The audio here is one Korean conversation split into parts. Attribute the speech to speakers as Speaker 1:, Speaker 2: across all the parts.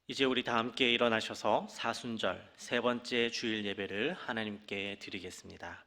Speaker 1: 이제 우리 다 함께 일어나셔서 사순절 세 번째 주일 예배를 하나님께 드리겠습니다.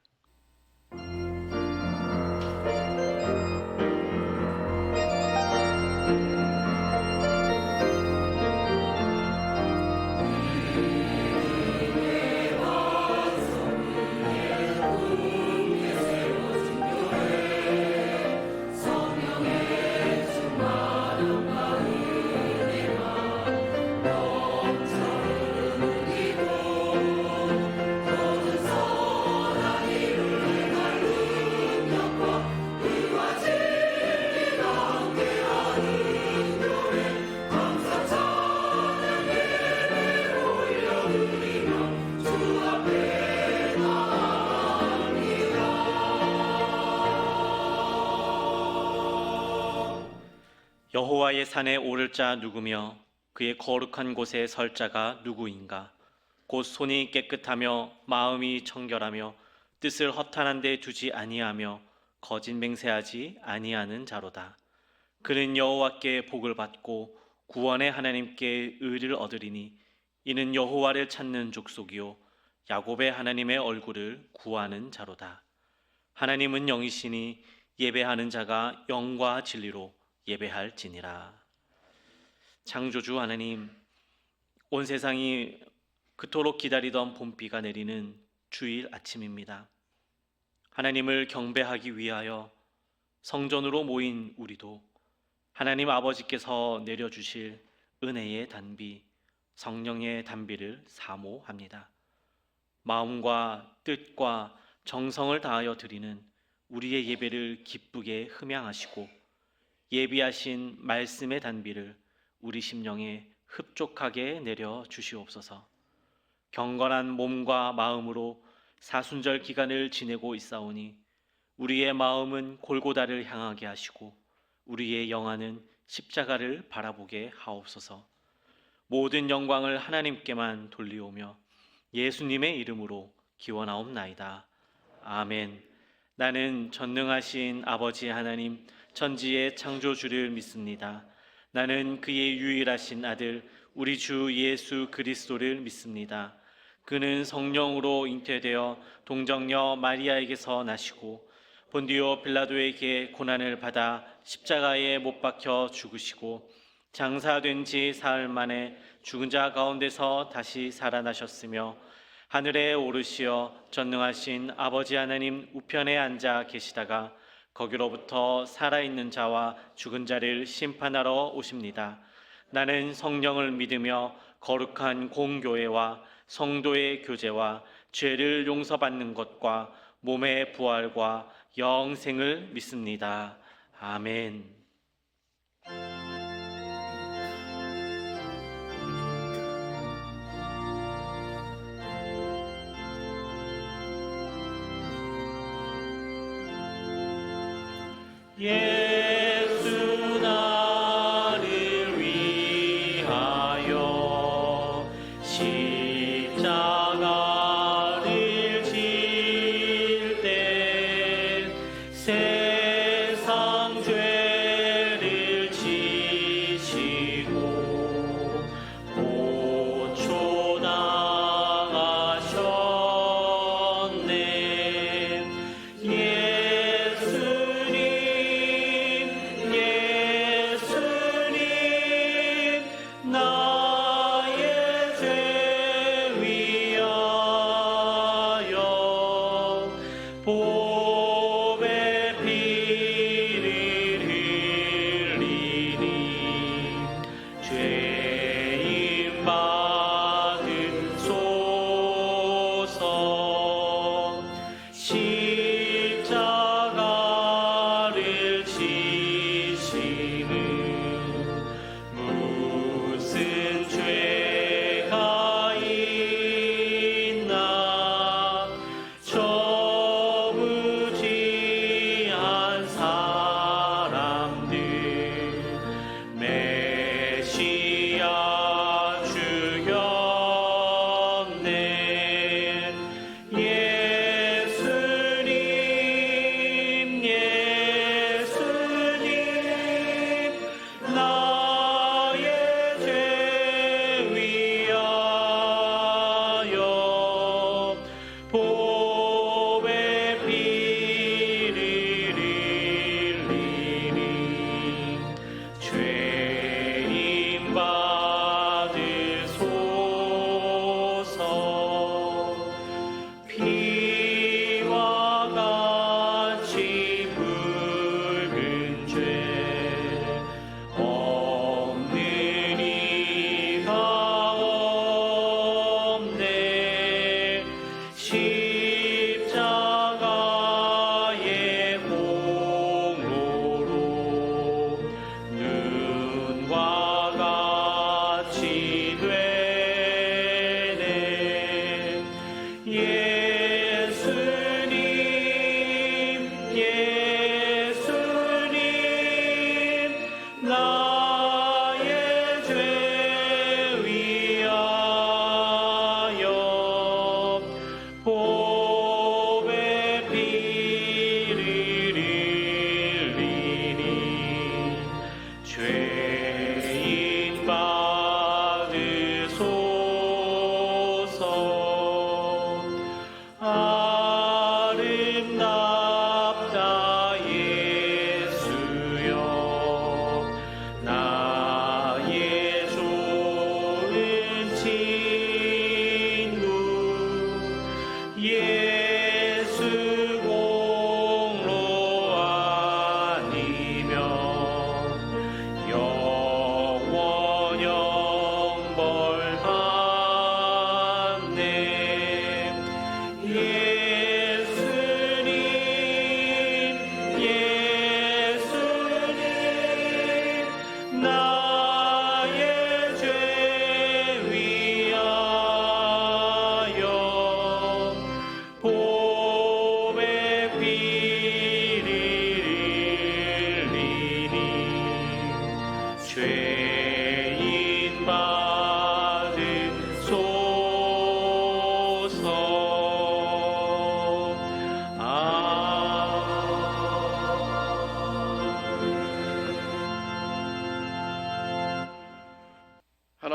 Speaker 1: 여호와의 산에 오를 자 누구며 그의 거룩한 곳에 설 자가 누구인가? 곧 손이 깨끗하며 마음이 청결하며 뜻을 허탄한 데 두지 아니하며 거짓 맹세하지 아니하는 자로다. 그는 여호와께 복을 받고 구원의 하나님께 의를 얻으리니 이는 여호와를 찾는 족속이요 야곱의 하나님의 얼굴을 구하는 자로다. 하나님은 영이시니 예배하는 자가 영과 진리로 예배할지니라. 창조주 하나님, 온 세상이 그토록 기다리던 봄비가 내리는 주일 아침입니다. 하나님을 경배하기 위하여 성전으로 모인 우리도 하나님 아버지께서 내려주실 은혜의 단비, 성령의 단비를 사모합니다. 마음과 뜻과 정성을 다하여 드리는 우리의 예배를 기쁘게 흠양하시고 예비하신 말씀의 단비를 우리 심령에 흡족하게 내려 주시옵소서. 경건한 몸과 마음으로 사순절 기간을 지내고 있사오니 우리의 마음은 골고다를 향하게 하시고 우리의 영안은 십자가를 바라보게 하옵소서. 모든 영광을 하나님께만 돌리오며 예수님의 이름으로 기원하옵나이다. 아멘. 나는 전능하신 아버지 하나님 천지의 창조주를 믿습니다. 나는 그의 유일하신 아들 우리 주 예수 그리스도를 믿습니다. 그는 성령으로 잉태되어 동정녀 마리아에게서 나시고 본디오 빌라도에게 고난을 받아 십자가에 못 박혀 죽으시고 장사된 지 사흘 만에 죽은 자 가운데서 다시 살아나셨으며 하늘에 오르시어 전능하신 아버지 하나님 우편에 앉아 계시다가 거기로부터 살아있는 자와 죽은 자를 심판하러 오십니다. 나는 성령을 믿으며 거룩한 공교회와 성도의 교제와 죄를 용서받는 것과 몸의 부활과 영생을 믿습니다. 아멘. 예수 나를 위하여 십자가를 질 때 세상 죄를 지시고 고초당하셨네. 예수님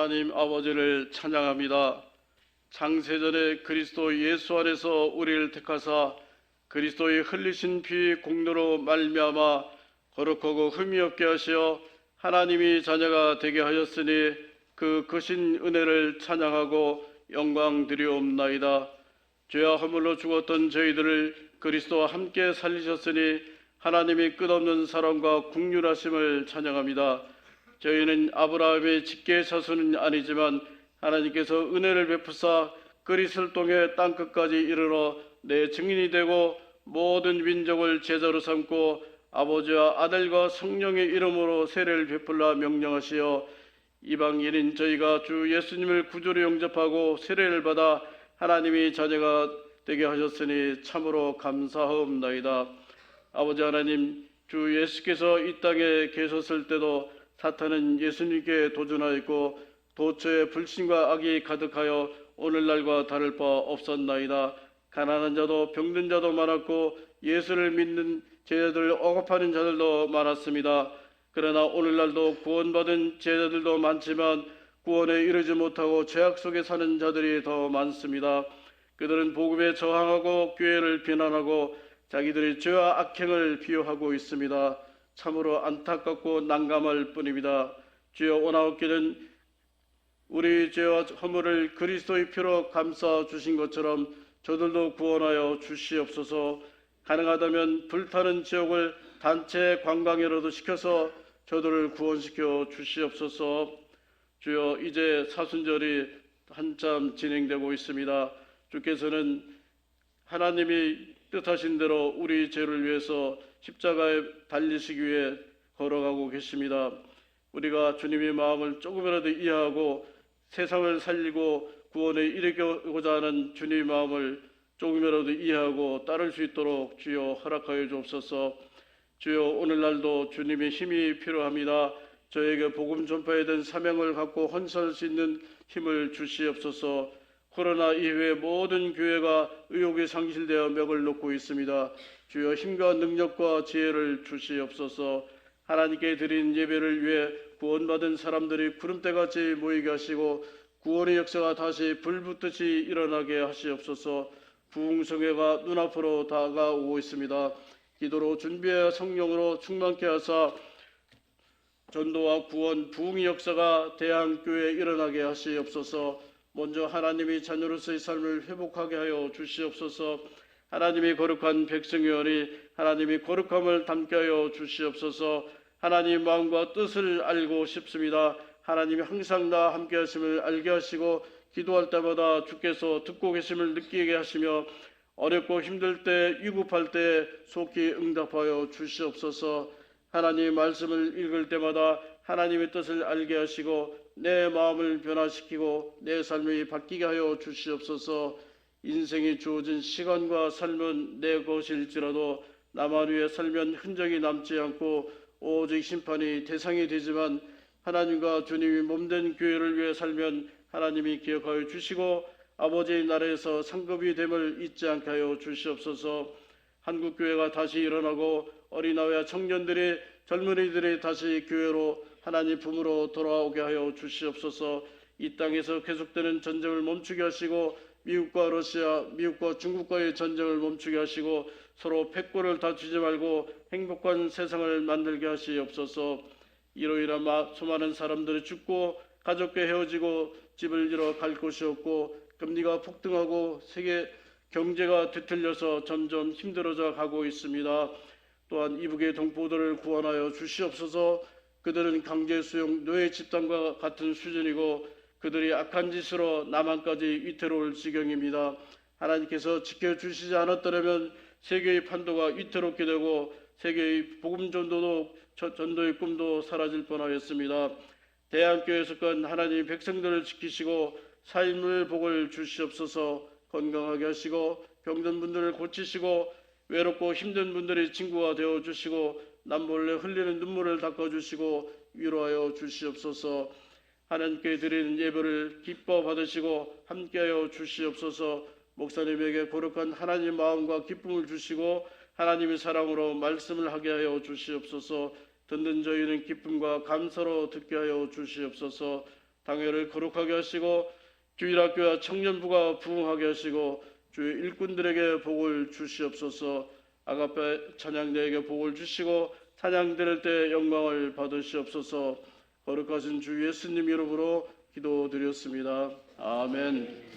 Speaker 2: 하나님 아버지를 찬양합니다. 창세전에 그리스도 예수 안에서 우리를 택하사 그리스도의 흘리신 피 공로로 말미암아 거룩하고 흠이 없게 하시어 하나님이 자녀가 되게 하였으니 그 크신 은혜를 찬양하고 영광 드리옵나이다. 죄와 허물로 죽었던 저희들을 그리스도와 함께 살리셨으니 하나님이 끝없는 사랑과 긍휼하심을 찬양합니다. 저희는 아브라함의 직계 자손은 아니지만 하나님께서 은혜를 베푸사 그리스도를 통해 땅끝까지 이르러 내 증인이 되고 모든 민족을 제자로 삼고 아버지와 아들과 성령의 이름으로 세례를 베풀라 명령하시어 이방인인 저희가 주 예수님을 구주로 영접하고 세례를 받아 하나님이 자녀가 되게 하셨으니 참으로 감사하옵나이다. 아버지 하나님, 주 예수께서 이 땅에 계셨을 때도 사탄은 예수님께 도전하였고 도처에 불신과 악이 가득하여 오늘날과 다를 바 없었나이다. 가난한 자도 병든 자도 많았고 예수를 믿는 제자들을 억압하는 자들도 많았습니다. 그러나 오늘날도 구원받은 제자들도 많지만 구원에 이르지 못하고 죄악 속에 사는 자들이 더 많습니다. 그들은 복음에 저항하고 교회를 비난하고 자기들의 죄와 악행을 비호하고 있습니다. 참으로 안타깝고 난감할 뿐입니다. 주여, 오나옵기는 우리 죄와 허물을 그리스도의 피로 감싸 주신 것처럼 저들도 구원하여 주시옵소서. 가능하다면 불타는 지옥을 단체 관광이라도 시켜서 저들을 구원시켜 주시옵소서. 주여, 이제 사순절이 한참 진행되고 있습니다. 주께서는 하나님이 뜻하신 대로 우리 죄를 위해서 십자가에 달리시기 위해 걸어가고 계십니다. 우리가 주님의 마음을 조금이라도 이해하고 세상을 살리고 구원에 이르고자 하는 주님의 마음을 조금이라도 이해하고 따를 수 있도록 주여 허락하여 주옵소서. 주여, 오늘날도 주님의 힘이 필요합니다. 저에게 복음 전파에 대한 사명을 갖고 헌신할 수 있는 힘을 주시옵소서. 코로나 이후에 모든 교회가 의욕이 상실되어 멱을 놓고 있습니다. 주여, 힘과 능력과 지혜를 주시옵소서. 하나님께 드린 예배를 위해 구원받은 사람들이 구름대같이 모이게 하시고 구원의 역사가 다시 불붙듯이 일어나게 하시옵소서. 부흥성회가 눈앞으로 다가오고 있습니다. 기도로 준비하여 성령으로 충만케 하사 전도와 구원, 부흥의 역사가 대한교회에 일어나게 하시옵소서. 먼저 하나님이 자녀로서의 삶을 회복하게 하여 주시옵소서. 하나님이 거룩한 백성이오니 하나님이 거룩함을 담게 하여 주시옵소서. 하나님의 마음과 뜻을 알고 싶습니다. 하나님이 항상 나와 함께 하심을 알게 하시고 기도할 때마다 주께서 듣고 계심을 느끼게 하시며 어렵고 힘들 때, 위급할 때 속히 응답하여 주시옵소서. 하나님의 말씀을 읽을 때마다 하나님의 뜻을 알게 하시고 내 마음을 변화시키고 내 삶이 바뀌게 하여 주시옵소서. 인생이 주어진 시간과 삶은 내 것일지라도 나만 위해 살면 흔적이 남지 않고 오직 심판이 대상이 되지만 하나님과 주님이 몸된 교회를 위해 살면 하나님이 기억하여 주시고 아버지의 나라에서 상급이 됨을 잊지 않게 하여 주시옵소서. 한국교회가 다시 일어나고 어린아이와 청년들이, 젊은이들이 다시 교회로 하나님 품으로 돌아오게 하여 주시옵소서. 이 땅에서 계속되는 전쟁을 멈추게 하시고 미국과 러시아, 미국과 중국과의 전쟁을 멈추게 하시고 서로 패권을 다투지 말고 행복한 세상을 만들게 하시옵소서. 이로 인한 수많은 사람들이 죽고 가족과 헤어지고 집을 잃어 갈 곳이 없고 금리가 폭등하고 세계 경제가 뒤틀려서 점점 힘들어져 가고 있습니다. 또한 이북의 동포들을 구원하여 주시옵소서. 그들은 강제 수용 노예 집단과 같은 수준이고 그들이 악한 짓으로 남한까지 위태로울 지경입니다. 하나님께서 지켜주시지 않았더라면 세계의 판도가 위태롭게 되고 세계의 복음 전도의 꿈도 사라질 뻔하였습니다. 대한교회에 속한 하나님의 백성들을 지키시고 삶의 복을 주시옵소서. 건강하게 하시고 병든 분들을 고치시고 외롭고 힘든 분들의 친구가 되어주시고 남몰래 흘리는 눈물을 닦아주시고 위로하여 주시옵소서. 하나님께 드리는 예배를 기뻐 받으시고 함께하여 주시옵소서. 목사님에게 거룩한 하나님의 마음과 기쁨을 주시고 하나님의 사랑으로 말씀을 하게 하여 주시옵소서. 듣는 저희는 기쁨과 감사로 듣게 하여 주시옵소서. 당회를 거룩하게 하시고 주일학교와 청년부가 부흥하게 하시고 주의 일꾼들에게 복을 주시옵소서. 아가페 찬양대에게 복을 주시고 찬양 드릴 때 영광을 받으시옵소서. 거룩하신 주 예수님 이름으로 기도드렸습니다. 아멘.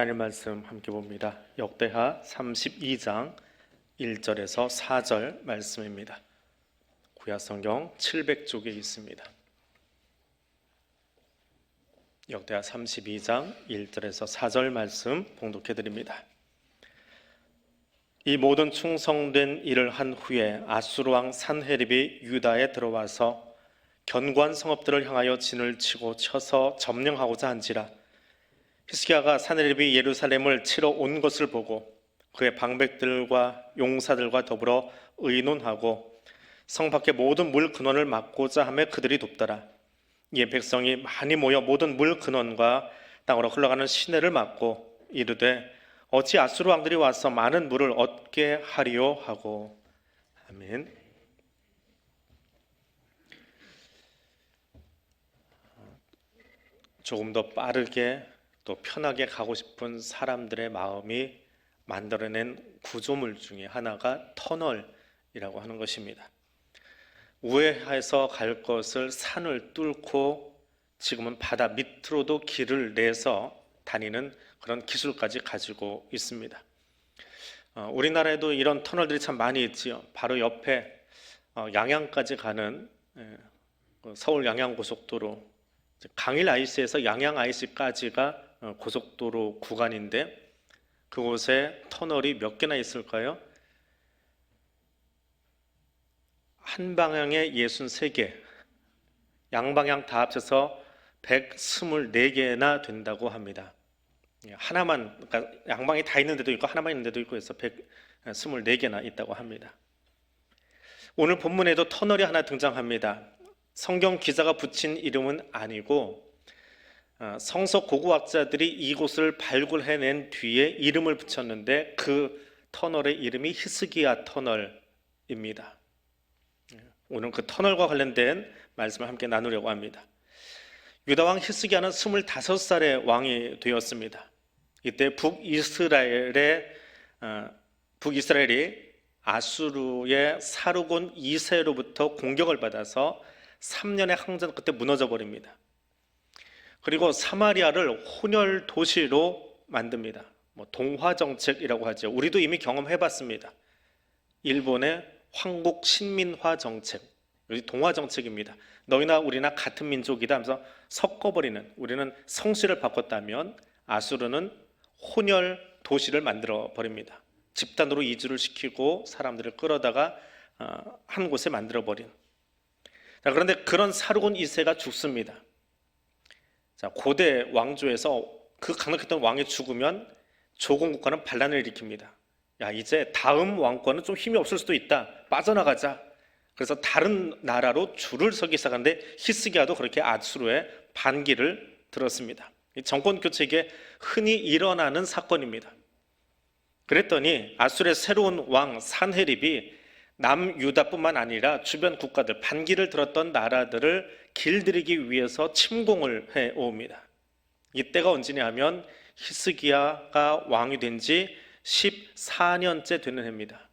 Speaker 1: 하나님 말씀 함께 봅니다. 역대하 32장 1절에서 4절 말씀입니다. 구약성경 700쪽에 있습니다. 역대하 32장 1절에서 4절 말씀 봉독해 드립니다. 이 모든 충성된 일을 한 후에 아수르 왕 산헤립이 유다에 들어와서 견고한 성읍들을 향하여 진을 치고 쳐서 점령하고자 한지라. 히스기야가 산헤립이 예루살렘을 치러 온 것을 보고 그의 방백들과 용사들과 더불어 의논하고 성 밖의 모든 물 근원을 막고자 하며 그들이 돕더라. 이에 백성이 많이 모여 모든 물 근원과 땅으로 흘러가는 시내를 막고 이르되 어찌 아수르 왕들이 와서 많은 물을 얻게 하리요 하고. 아멘. 조금 더 빠르게 또 편하게 가고 싶은 사람들의 마음이 만들어낸 구조물 중에 하나가 터널이라고 하는 것입니다. 우회해서 갈 것을 산을 뚫고 지금은 바다 밑으로도 길을 내서 다니는 그런 기술까지 가지고 있습니다. 우리나라에도 이런 터널들이 참 많이 있지요. 바로 옆에 양양까지 가는 서울 양양고속도로, 강일 IC에서 양양 IC까지가 고속도로 구간인데 그곳에 터널이 몇 개나 있을까요? 한 방향에 63개, 양방향 다 합쳐서 124개나 된다고 합니다. 하나만, 그러니까 양방이 다 있는 데도 있고 하나만 있는 데도 있고 해서 124개나 있다고 합니다. 오늘 본문에도 터널이 하나 등장합니다. 성경 기자가 붙인 이름은 아니고 성서 고고학자들이 이곳을 발굴해낸 뒤에 이름을 붙였는데 그 터널의 이름이 히스기야 터널입니다. 오늘 그 터널과 관련된 말씀을 함께 나누려고 합니다. 유다 왕 히스기야는 25살의 왕이 되었습니다. 이때 북이스라엘이 아수르의 사르곤 2세로부터 공격을 받아서 3년의 항전 끝에 무너져 버립니다. 그리고 사마리아를 혼혈 도시로 만듭니다. 동화 정책이라고 하죠. 우리도 이미 경험해 봤습니다. 일본의 황국 신민화 정책, 여기 동화 정책입니다. 너희나 우리나 같은 민족이다 하면서 섞어버리는, 우리는 성씨를 바꿨다면 아수르는 혼혈 도시를 만들어 버립니다. 집단으로 이주를 시키고 사람들을 끌어다가 한 곳에 만들어 버린. 그런데 그런 사르곤 2세가 죽습니다. 고대 왕조에서 그 강력했던 왕이 죽으면 조공 국가는 반란을 일으킵니다. 이제 다음 왕권은 좀 힘이 없을 수도 있다, 빠져나가자. 그래서 다른 나라로 줄을 서기 시작하는데 히스기야도 그렇게 아수르의 반기를 들었습니다. 정권 교체에 흔히 일어나는 사건입니다. 그랬더니 아수르의 새로운 왕 산헤립이 남유다뿐만 아니라 주변 국가들, 반기를 들었던 나라들을 길들이기 위해서 침공을 해옵니다. 이때가 언제냐 하면 히스기야가 왕이 된 지 14년째 되는 해입니다.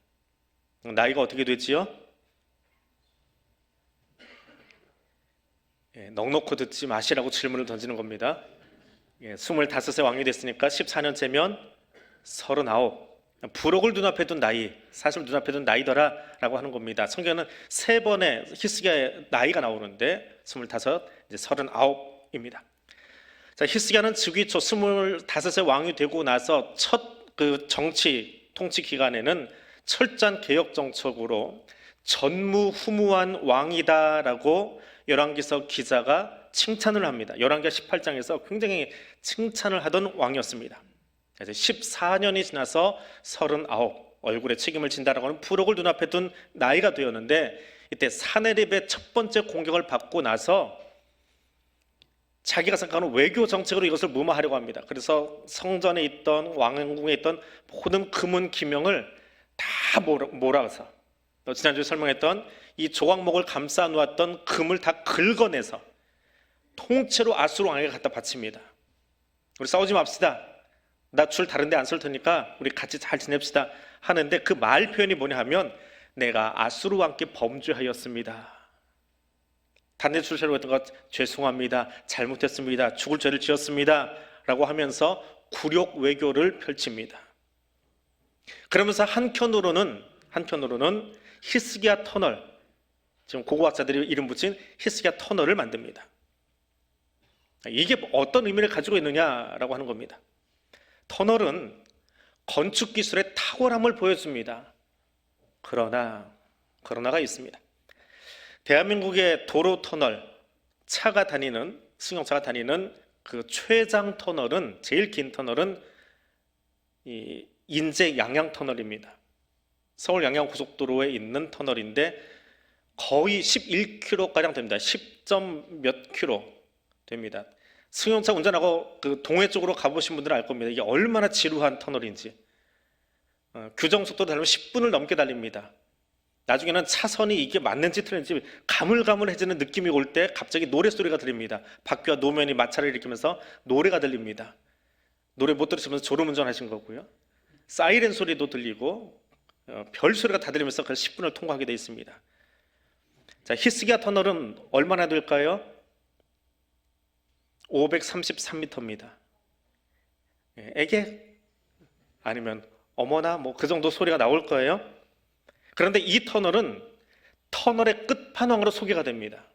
Speaker 1: 나이가 어떻게 되지요? 넉넉히 듣지 마시라고 질문을 던지는 겁니다. 25세 왕이 됐으니까 14년째면 39. 부록을 눈앞에 둔 나이, 사실 눈앞에 둔 나이더라 라고 하는 겁니다. 성경에는 3번의 히스기야의 나이가 나오는데 25, 이제 39입니다. 히스기야는 즉위 초 25세 왕이 되고 나서 첫 그 정치 통치 기간에는 철저한 개혁 정책으로 전무후무한 왕이다라고 열왕기서 기자가 칭찬을 합니다. 열왕기하 18장에서 굉장히 칭찬을 하던 왕이었습니다. 그래서 14년이 지나서 39, 얼굴에 책임을 진다라고 하는 부록을 눈앞에 둔 나이가 되었는데 이때 사네립의 첫 번째 공격을 받고 나서 자기가 생각하는 외교 정책으로 이것을 무마하려고 합니다. 그래서 성전에 있던 왕궁에 있던 모든 금은 기명을 다 몰아서 지난주에 설명했던 이 조각목을 감싸 놓았던 금을 다 긁어내서 통째로 아수르 왕에게 갖다 바칩니다. 우리 싸우지 맙시다. 나 줄 다른 데 안 쓸 테니까 우리 같이 잘 지냅시다 하는데 그 말 표현이 뭐냐 하면 내가 아수르 왕께 범죄하였습니다. 다른 데 줄 세우고 했던 것 죄송합니다. 잘못했습니다. 죽을 죄를 지었습니다. 라고 하면서 굴욕 외교를 펼칩니다. 그러면서 한편으로는 히스기야 터널, 지금 고고학자들이 이름 붙인 히스기야 터널을 만듭니다. 이게 어떤 의미를 가지고 있느냐라고 하는 겁니다. 터널은 건축 기술의 탁월함을 보여줍니다. 그러나가 있습니다. 대한민국의 도로 터널, 승용차가 다니는 그 최장 터널은, 제일 긴 터널은 이 인제 양양 터널입니다. 서울 양양 고속도로에 있는 터널인데 거의 11km 가량 됩니다. 10점 몇 킬로 됩니다. 승용차 운전하고 그 동해 쪽으로 가보신 분들은 알 겁니다. 이게 얼마나 지루한 터널인지. 규정 속도로 달리면 10분을 넘게 달립니다. 나중에는 차선이 이게 맞는지 틀린지 가물가물해지는 느낌이 올 때 갑자기 노래소리가 들립니다. 바퀴와 노면이 마찰을 일으키면서 노래가 들립니다. 노래 못 들으시면서 졸음운전 하신 거고요. 사이렌 소리도 들리고 별 소리가 다 들리면서 그 10분을 통과하게 되어 있습니다. 자, 히스기야 터널은 얼마나 될까요? 533m입니다. 에게? 아니면 어머나 뭐 그 정도 소리가 나올 거예요. 그런데 이 터널은 터널의 끝판왕으로 소개가 됩니다.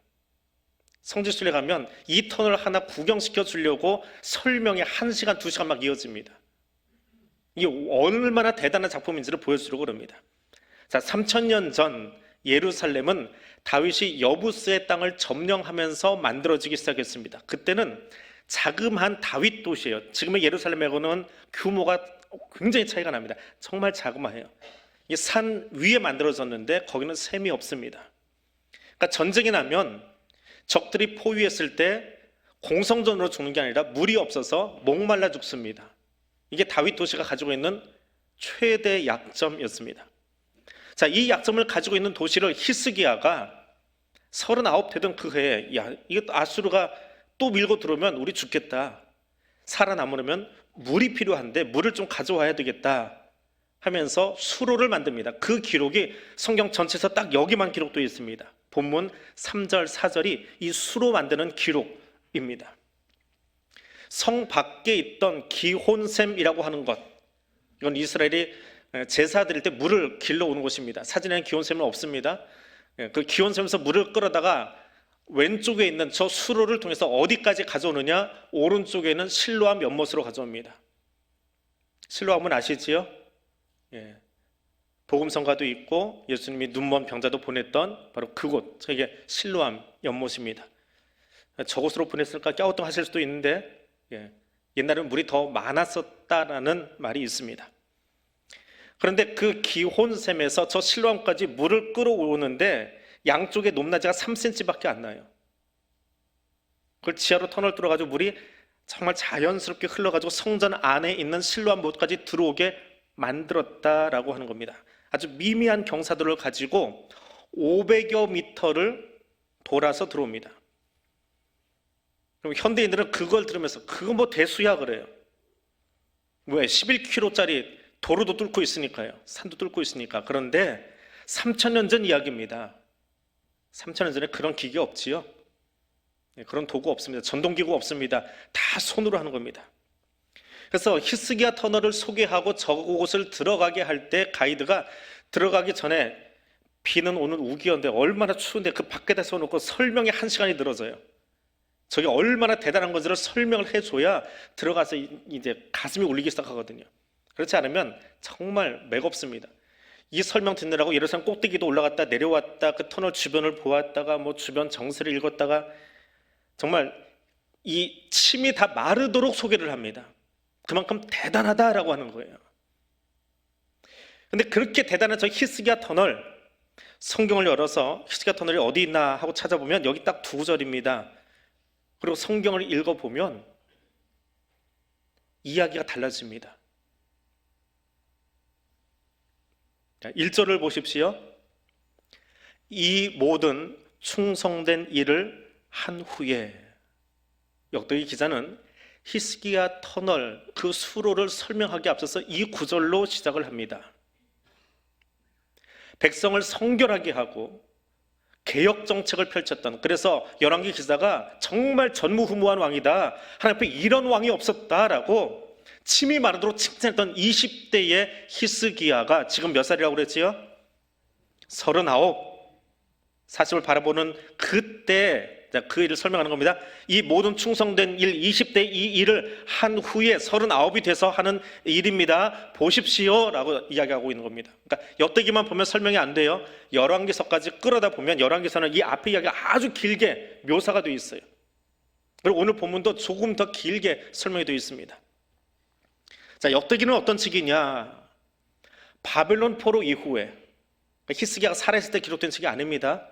Speaker 1: 성지순례 가면 이 터널 하나 구경시켜 주려고 설명이 1시간, 2시간 막 이어집니다. 이게 얼마나 대단한 작품인지를 보여주려고 그럽니다. 자, 3000년 전 예루살렘은 다윗이 여부스의 땅을 점령하면서 만들어지기 시작했습니다. 그때는 자그마한 다윗 도시예요. 지금의 예루살렘하고는 규모가 굉장히 차이가 납니다. 정말 자그마해요. 이 산 위에 만들어졌는데 거기는 샘이 없습니다. 그러니까 전쟁이 나면 적들이 포위했을 때 공성전으로 죽는 게 아니라 물이 없어서 목말라 죽습니다. 이게 다윗 도시가 가지고 있는 최대 약점이었습니다. 자, 이 약점을 가지고 있는 도시를 히스기야가 39 되던 그 해에 야, 이거 아수르가 또 밀고 들어오면 우리 죽겠다. 살아남으려면 물이 필요한데 물을 좀 가져와야 되겠다 하면서 수로를 만듭니다. 그 기록이 성경 전체에서 딱 여기만 기록되어 있습니다. 본문 3절, 4절이 이 수로 만드는 기록입니다. 성 밖에 있던 기혼샘이라고 하는 것, 이건 이스라엘이 제사 드릴 때 물을 길러오는 곳입니다. 사진에는 기혼샘은 없습니다. 그 기혼샘에서 물을 끌어다가 왼쪽에 있는 저 수로를 통해서 어디까지 가져오느냐? 오른쪽에 있는 실로암 연못으로 가져옵니다. 실로암은 아시지요? 예. 복음성가도 있고 예수님이 눈먼 병자도 보냈던 바로 그곳, 저게 실로암 연못입니다. 저곳으로 보냈을까 갸우뚱하실 수도 있는데 옛날에는 물이 더 많았었다라는 말이 있습니다. 그런데 그 기혼샘에서 저 실로암까지 물을 끌어오는데 양쪽에 높낮이가 3cm밖에 안 나요. 그걸 지하로 터널 뚫어가지고 물이 정말 자연스럽게 흘러가지고 성전 안에 있는 실로암 못까지 들어오게 만들었다라고 하는 겁니다. 아주 미미한 경사도를 가지고 500여 미터를 돌아서 들어옵니다. 그럼 현대인들은 그걸 들으면서 그거 뭐 대수야 그래요. 왜? 11km짜리 도로도 뚫고 있으니까요. 산도 뚫고 있으니까. 그런데 3000년 전 이야기입니다. 3000년 전에 그런 기계 없지요. 그런 도구 없습니다. 전동기구 없습니다. 다 손으로 하는 겁니다. 그래서 히스기야 터널을 소개하고 저곳을 들어가게 할 때 가이드가 들어가기 전에 비는 오늘 우기였는데 얼마나 추운데 그 밖에다 서놓고 설명이 1시간이 늘어져요. 저게 얼마나 대단한 건지를 설명을 해줘야 들어가서 이제 가슴이 울리기 시작하거든요. 그렇지 않으면 정말 맥없습니다. 이 설명 듣느라고 예루살렘 꼭대기도 올라갔다 내려왔다 그 터널 주변을 보았다가 뭐 주변 정세를 읽었다가 정말 이 침이 다 마르도록 소개를 합니다. 그만큼 대단하다라고 하는 거예요. 근데 그렇게 대단한 저 히스기야 터널, 성경을 열어서 히스기야 터널이 어디 있나 하고 찾아보면 여기 딱 2구절입니다. 그리고 성경을 읽어보면 이야기가 달라집니다. 1절을 보십시오. 이 모든 충성된 일을 한 후에, 역독의 기자는 히스기야 터널 그 수로를 설명하기 앞서서 이 구절로 시작을 합니다. 백성을 성결하게 하고 개혁 정책을 펼쳤던, 그래서 열왕기 기자가 정말 전무후무한 왕이다, 하나님 앞에 이런 왕이 없었다라고 침이 마르도록 칭찬했던 20대의 히스기야가 지금 몇 살이라고 그랬지요? 39. 40을 바라보는 그때 그 일을 설명하는 겁니다. 이 모든 충성된 일, 20대 이 일을 한 후에 39이 돼서 하는 일입니다. 보십시오 라고 이야기하고 있는 겁니다. 그러니까 엿대기만 보면 설명이 안 돼요. 열왕기서까지 끌어다 보면 열왕기서는 이 앞에 이야기가 아주 길게 묘사가 되어 있어요. 그리고 오늘 본문도 조금 더 길게 설명이 되어 있습니다. 자, 엿대기는 어떤 책이냐? 바벨론 포로 이후에, 히스기야가 살아있을 때 기록된 책이 아닙니다.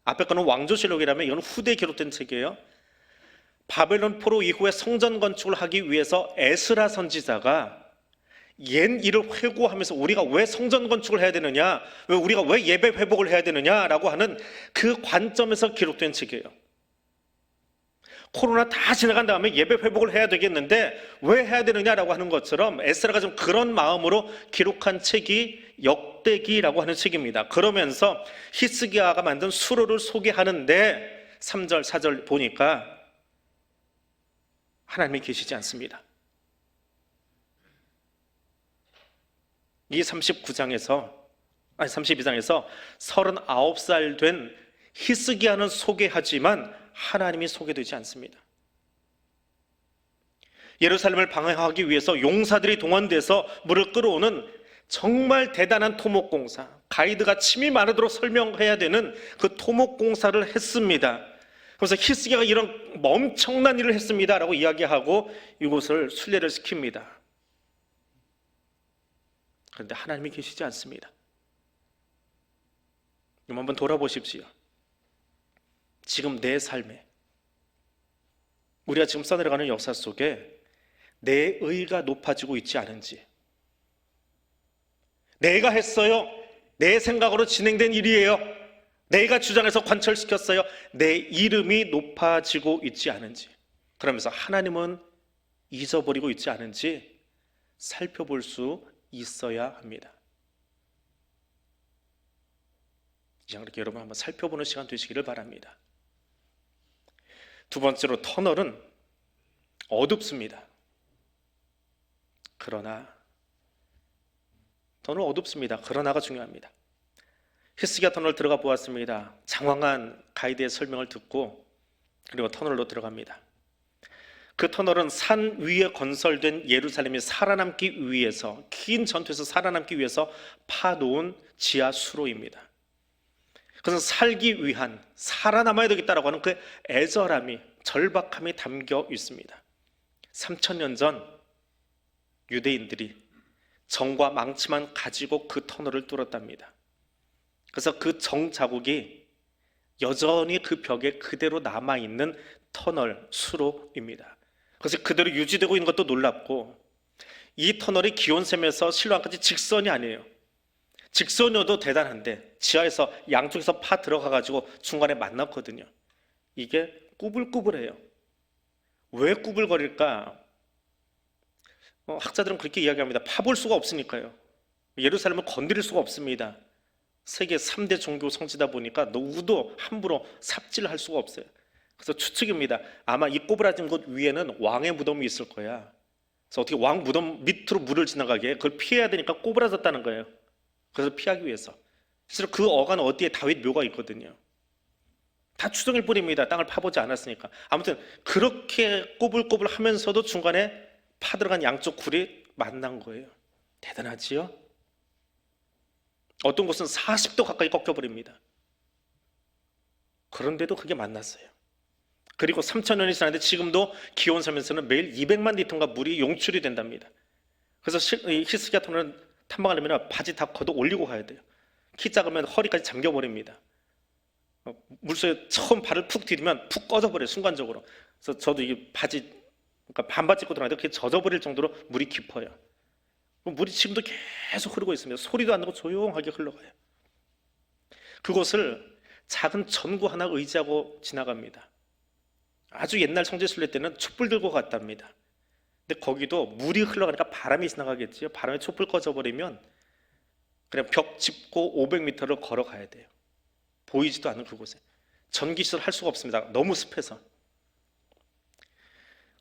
Speaker 1: 앞에 거는 왕조실록이라면 이건 후대에 기록된 책이에요. 바벨론 포로 이후에 성전 건축을 하기 위해서 에스라 선지자가 옛 일을 회고하면서 우리가 왜 성전 건축을 해야 되느냐, 우리가 왜 예배 회복을 해야 되느냐라고 하는 그 관점에서 기록된 책이에요. 코로나 다 지나간 다음에 예배 회복을 해야 되겠는데 왜 해야 되느냐라고 하는 것처럼 에스라가 좀 그런 마음으로 기록한 책이 역대기라고 하는 책입니다. 그러면서 히스기야가 만든 수로를 소개하는데 3절, 4절 보니까 하나님이 계시지 않습니다. 이 32장에서 39살 된 히스기야는 소개하지만 하나님이 소개되지 않습니다. 예루살렘을 방어하기 위해서 용사들이 동원돼서 물을 끌어오는 정말 대단한 토목공사, 가이드가 침이 마르도록 설명해야 되는 그 토목공사를 했습니다. 그래서 히스기야가 이런 엄청난 일을 했습니다라고 이야기하고 이곳을 순례를 시킵니다. 그런데 하나님이 계시지 않습니다. 좀 한번 돌아보십시오. 지금 내 삶에, 우리가 지금 써내려가는 역사 속에 내 의가 높아지고 있지 않은지, 내가 했어요, 내 생각으로 진행된 일이에요, 내가 주장해서 관철시켰어요, 내 이름이 높아지고 있지 않은지, 그러면서 하나님은 잊어버리고 있지 않은지 살펴볼 수 있어야 합니다. 이제 그렇게 여러분 한번 살펴보는 시간 되시기를 바랍니다. 두 번째로, 터널은 어둡습니다. 그러나가 중요합니다. 히스기야 터널 들어가 보았습니다. 장황한 가이드의 설명을 듣고 그리고 터널로 들어갑니다. 그 터널은 산 위에 건설된 예루살렘이 살아남기 위해서, 긴 전투에서 살아남기 위해서 파놓은 지하 수로입니다. 그것은 살기 위한, 살아남아야 되겠다라고 하는 그 애절함이, 절박함이 담겨 있습니다. 3000년 전 유대인들이 정과 망치만 가지고 그 터널을 뚫었답니다. 그래서 그 정 자국이 여전히 그 벽에 그대로 남아있는 터널, 수로입니다. 그래서 그대로 유지되고 있는 것도 놀랍고, 이 터널이 기온샘에서 실로암까지 직선이 아니에요. 직선이어도 대단한데 지하에서 양쪽에서 파 들어가가지고 중간에 만났거든요. 이게 꾸불꾸불해요. 왜 꾸불거릴까? 학자들은 그렇게 이야기합니다. 파볼 수가 없으니까요. 예루살렘을 건드릴 수가 없습니다. 세계 3대 종교 성지다 보니까 누구도 함부로 삽질할 수가 없어요. 그래서 추측입니다. 아마 이 꼬부라진 곳 위에는 왕의 무덤이 있을 거야. 그래서 어떻게 왕 무덤 밑으로 물을 지나가게, 그걸 피해야 되니까 꼬부라졌다는 거예요. 그래서 피하기 위해서. 실제로 그 어간 어디에 다윗 묘가 있거든요. 다 추정일 뿐입니다. 땅을 파보지 않았으니까. 아무튼 그렇게 꼬불꼬불 하면서도 중간에 파 들어간 양쪽 굴이 만난 거예요. 대단하지요? 어떤 곳은 40도 가까이 꺾여버립니다. 그런데도 그게 만났어요. 그리고 3000년이 지났는데 지금도 기온섬에서는 매일 200만 리터가 물이 용출이 된답니다. 그래서 히스기야 터널은 탐방하려면 바지 다 걷어 올리고 가야 돼요. 키 작으면 허리까지 잠겨버립니다. 물속에 처음 발을 푹 디디면 푹 꺼져버려요, 순간적으로. 그래서 저도 이 바지, 그러니까 반바지 입고 들어가는데 그게 젖어버릴 정도로 물이 깊어요. 물이 지금도 계속 흐르고 있습니다. 소리도 안 나고 조용하게 흘러가요. 그곳을 작은 전구 하나 의지하고 지나갑니다. 아주 옛날 성지순례 때는 촛불 들고 갔답니다. 근데 거기도 물이 흘러가니까 바람이 지나가겠지요. 바람에 촛불 꺼져버리면 그냥 벽 짚고 500m를 걸어가야 돼요. 보이지도 않는 그곳에. 전기시설 할 수가 없습니다. 너무 습해서.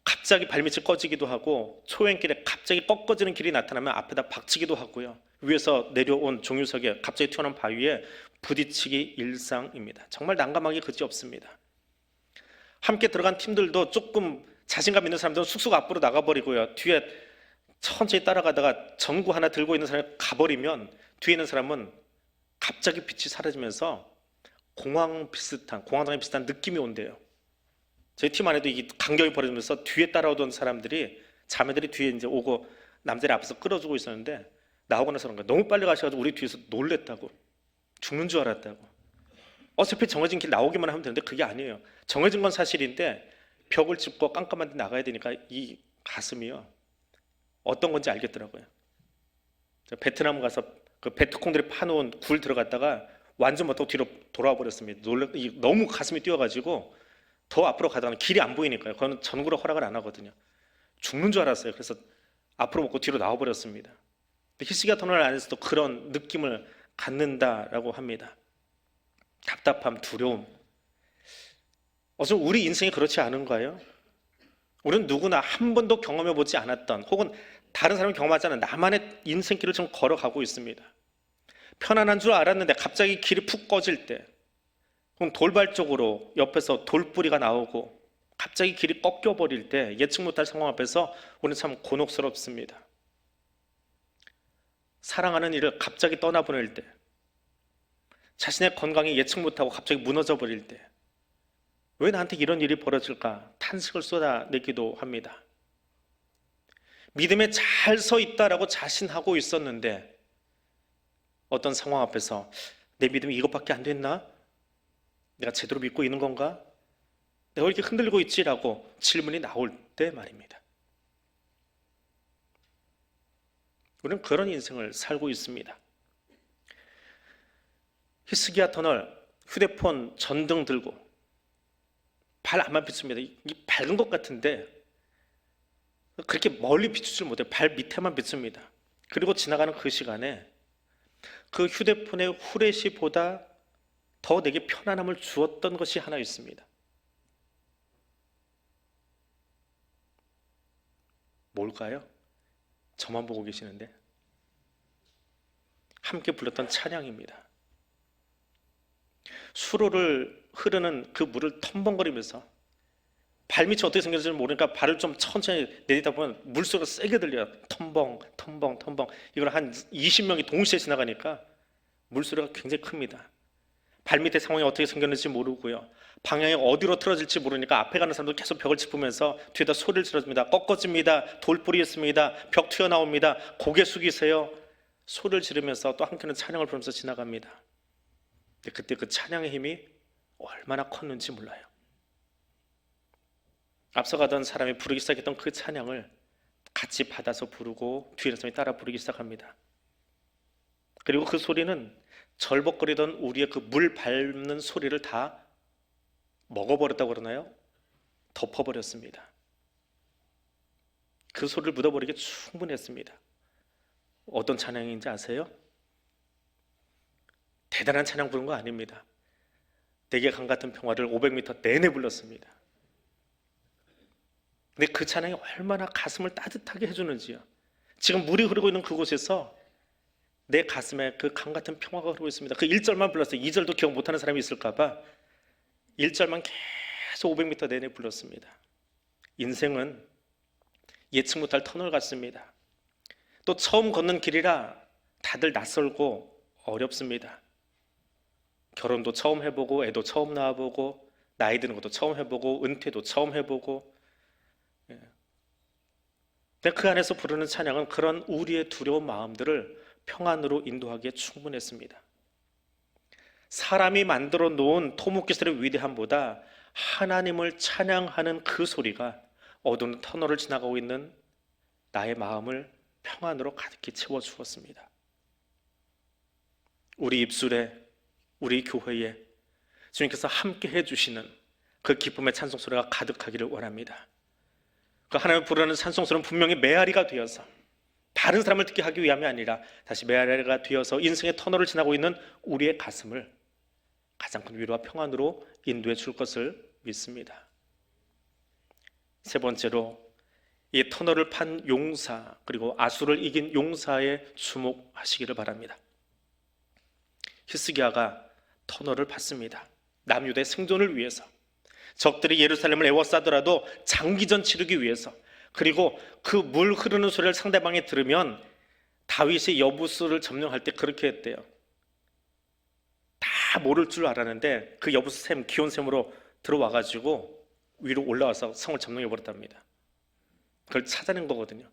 Speaker 1: 갑자기 발밑이 꺼지기도 하고, 초행길에 갑자기 꺾어지는 길이 나타나면 앞에다 박치기도 하고요. 위에서 내려온 종유석에 갑자기 튀어나온 바위에 부딪히기 일상입니다. 정말 난감하기 그지없습니다. 함께 들어간 팀들도 조금 자신감 있는 사람들은 쑥쑥 앞으로 나가버리고요. 뒤에 천천히 따라가다가 전구 하나 들고 있는 사람이 가버리면 뒤에 있는 사람은 갑자기 빛이 사라지면서 공황장애 비슷한 느낌이 온대요. 저희 팀 안에도 이 간격이 벌어지면서 뒤에 따라오던 사람들이, 자매들이 뒤에 이제 오고 남자들이 앞에서 끌어주고 있었는데 나오고 나서 그런 거예요. 너무 빨리 가셔가지고 우리 뒤에서 놀랬다고, 죽는 줄 알았다고. 어차피 정해진 길 나오기만 하면 되는데 그게 아니에요. 정해진 건 사실인데 벽을 짚고 깜깜한 데 나가야 되니까 이 가슴이요, 어떤 건지 알겠더라고요. 저 베트남 가서 그 베트콩들이 파놓은 굴 들어갔다가 완전 못하고 뒤로 돌아와 버렸습니다. 너무 가슴이 뛰어가지고 더 앞으로 가다가 길이 안 보이니까요. 그거는 전구로 허락을 안 하거든요. 죽는 줄 알았어요. 그래서 앞으로 먹고 뒤로 나와 버렸습니다. 히스기야 터널 안에서도 그런 느낌을 갖는다라고 합니다. 답답함, 두려움. 어서 우리 인생이 그렇지 않은가요? 우리는 누구나 한 번도 경험해 보지 않았던, 혹은 다른 사람이 경험하지 않은 나만의 인생길을 좀 걸어가고 있습니다. 편안한 줄 알았는데 갑자기 길이 푹 꺼질 때, 혹은 돌발적으로 옆에서 돌뿌리가 나오고 갑자기 길이 꺾여버릴 때, 예측 못할 상황 앞에서 우리는 참 곤혹스럽습니다. 사랑하는 이를 갑자기 떠나보낼 때, 자신의 건강이 예측 못하고 갑자기 무너져 버릴 때, 왜 나한테 이런 일이 벌어질까 탄식을 쏟아내기도 합니다. 믿음에 잘 서 있다라고 자신하고 있었는데 어떤 상황 앞에서 내 믿음이 이것밖에 안 됐나? 내가 제대로 믿고 있는 건가? 내가 왜 이렇게 흔들리고 있지라고 질문이 나올 때 말입니다. 우리는 그런 인생을 살고 있습니다. 히스기야 터널, 휴대폰 전등 들고 발 앞만 비춥니다. 이게 밝은 것 같은데 그렇게 멀리 비추질 못해요. 발 밑에만 비춥니다. 그리고 지나가는 그 시간에 그 휴대폰의 후레쉬보다 더 내게 편안함을 주었던 것이 하나 있습니다. 뭘까요? 저만 보고 계시는데 함께 불렀던 찬양입니다. 수로를 흐르는 그 물을 텀벙거리면서 발밑이 어떻게 생겼는지 모르니까 발을 좀 천천히 내딛다 보면 물소리가 세게 들려요. 텀벙 텀벙 텀벙. 이걸 한 20명이 동시에 지나가니까 물소리가 굉장히 큽니다. 발밑의 상황이 어떻게 생겼는지 모르고요, 방향이 어디로 틀어질지 모르니까 앞에 가는 사람도 계속 벽을 짚으면서 뒤에다 소리를 질러줍니다. 꺾어집니다. 돌뿌리 있습니다. 벽 튀어나옵니다. 고개 숙이세요. 소리를 지르면서 또 한편은 찬양을 부르면서 지나갑니다. 근데 그때 그 찬양의 힘이 얼마나 컸는지 몰라요. 앞서가던 사람이 부르기 시작했던 그 찬양을 같이 받아서 부르고 뒤에 사람이 따라 부르기 시작합니다. 그리고 그 소리는 절벅거리던 우리의 그 물 밟는 소리를 다 먹어버렸다고 그러나요? 덮어버렸습니다. 그 소리를 묻어버리기 충분했습니다. 어떤 찬양인지 아세요? 대단한 찬양 부른 거 아닙니다. 내게 강 같은 평화를 500m 내내 불렀습니다. 근데 그 찬양이 얼마나 가슴을 따뜻하게 해주는지요. 지금 물이 흐르고 있는 그곳에서 내 가슴에 그 강 같은 평화가 흐르고 있습니다. 그 1절만 불렀어요. 2절도 기억 못하는 사람이 있을까 봐 1절만 계속 500m 내내 불렀습니다. 인생은 예측 못할 터널 같습니다. 또 처음 걷는 길이라 다들 낯설고 어렵습니다. 결혼도 처음 해보고, 애도 처음 낳아보고, 나이 드는 것도 처음 해보고, 은퇴도 처음 해보고. 근데 그 안에서 부르는 찬양은 그런 우리의 두려운 마음들을 평안으로 인도하기에 충분했습니다. 사람이 만들어 놓은 토목기술의 위대함보다 하나님을 찬양하는 그 소리가 어두운 터널을 지나가고 있는 나의 마음을 평안으로 가득히 채워주었습니다. 우리 입술에, 우리 교회에 주님께서 함께 해주시는 그 기쁨의 찬송소리가 가득하기를 원합니다. 그 하나님을 부르는 찬송소리는 분명히 메아리가 되어서 다른 사람을 듣게 하기 위함이 아니라 다시 메아리가 되어서 인생의 터널을 지나고 있는 우리의 가슴을 가장 큰 위로와 평안으로 인도해 줄 것을 믿습니다. 세 번째로 이 터널을 판 용사, 그리고 아수를 이긴 용사에 주목하시기를 바랍니다. 히스기야가 터널을 팠습니다. 남유다의 생존을 위해서, 적들이 예루살렘을 에워싸더라도 장기전 치르기 위해서, 그리고 그 물 흐르는 소리를 상대방이 들으면 다윗이 여부스를 점령할 때 그렇게 했대요. 다 모를 줄 알았는데 그 여부스 샘, 기온 샘으로 들어와가지고 위로 올라와서 성을 점령해버렸답니다. 그걸 찾아낸 거거든요.